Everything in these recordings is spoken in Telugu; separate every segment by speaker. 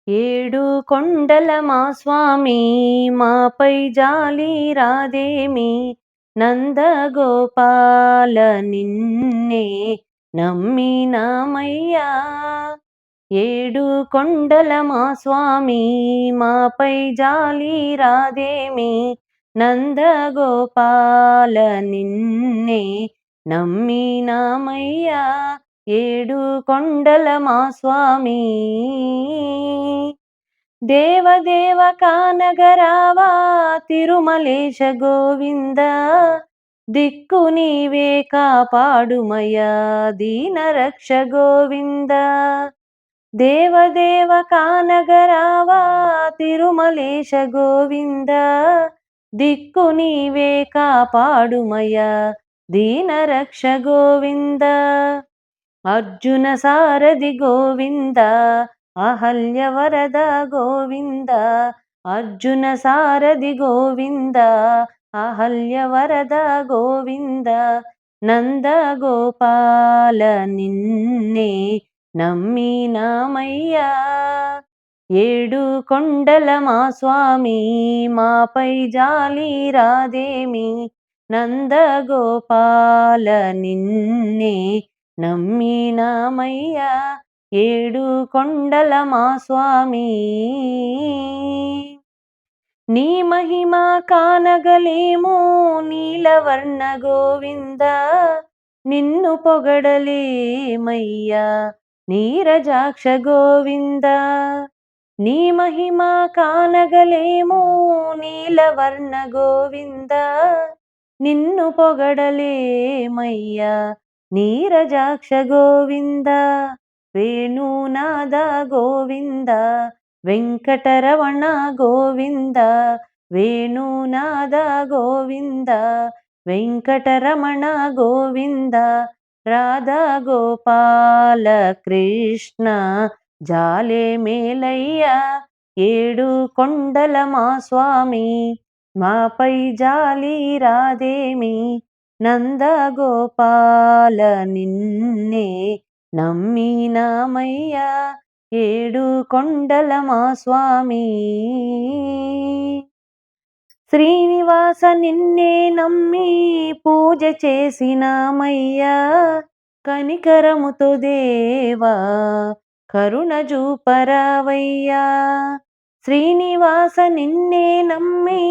Speaker 1: ఏడు కొండల మా స్వామి మాపై జాలి రాదేమి నందగోపాల నిన్నే నమ్మినామయ్యా. ఏడు కొండల మా స్వామి మాపై జాలి రాదేమి నందగోపాల నిన్నే నమ్మినామయ్యా. ఏడు కొండల మా స్వామి దేవదేవ కానగరావా తిరుమలేశ గోవింద దిక్కు నీవే కాపాడుమయా దీనరక్ష గోవింద. దేవదేవ కానగరావా తిరుమలేశ గోవింద దిక్కు నీవే కాపాడుమయా దీనరక్ష గోవింద. అర్జున సారథి గోవింద అహల్యవరద గోవింద. అర్జున సారథి గోవింద అహల్యవరద గోవింద. నందగోపాల నిన్నే నమ్మినామయ్యా. ఏడు కొండల మా స్వామి మాపై జాలి రాదేమి నందగోపాల నిన్నే నమ్మినామయ్యా. ఏడు కొండల మా స్వామి నీ మహిమ కానగలేము నీలవర్ణ గోవింద నిన్ను పొగడలేమయ్యా నీరజాక్ష గోవింద. నీ మహిమ కానగలేము నీలవర్ణ గోవింద నిన్ను పొగడలేమయ్యా నీరజాక్ష గోవింద. వేణునాద గోవింద వెంకటరమణ గోవింద. వేణునాద గోవింద వెంకటరమణ గోవింద. రాధా గోపాల కృష్ణ జాలే మేలయ్యా. ఏడు కొండల మా స్వామి మాపై జాలి రాదేమి నందగోపాల నిన్నే నమ్మినామయ్యా. 7 కొండల మా స్వామి శ్రీనివాస నిన్నే నమ్మి పూజ చేసినామయ్యా. కనికరముతో దేవా కరుణ చూపరావయ్యా. శ్రీనివాస నిన్నే నమ్మి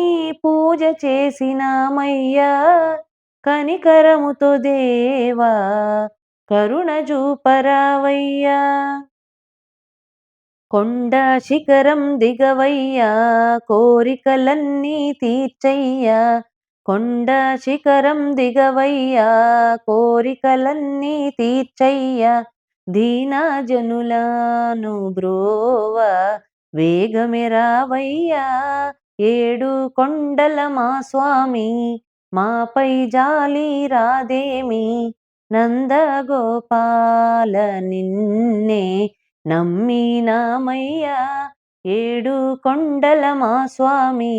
Speaker 1: పూజ చేసినామయ్యా. కనికరముతో దేవా కరుణ చూపరావయ్యా. కొండ శిఖరం దిగవయ్యా కోరికలన్నీ తీర్చయ్యా. కొండ శిఖరం దిగవయ్యా కోరికలన్నీ తీర్చయ్యా. దీనజనులను బ్రోవ వేగమే రావయ్యా. 7 కొండల మా స్వామి మాపై జాలి రాదేమి నందగోపాల నిన్నే నమ్మినామయ్యా. 7 కొండల మా స్వామి.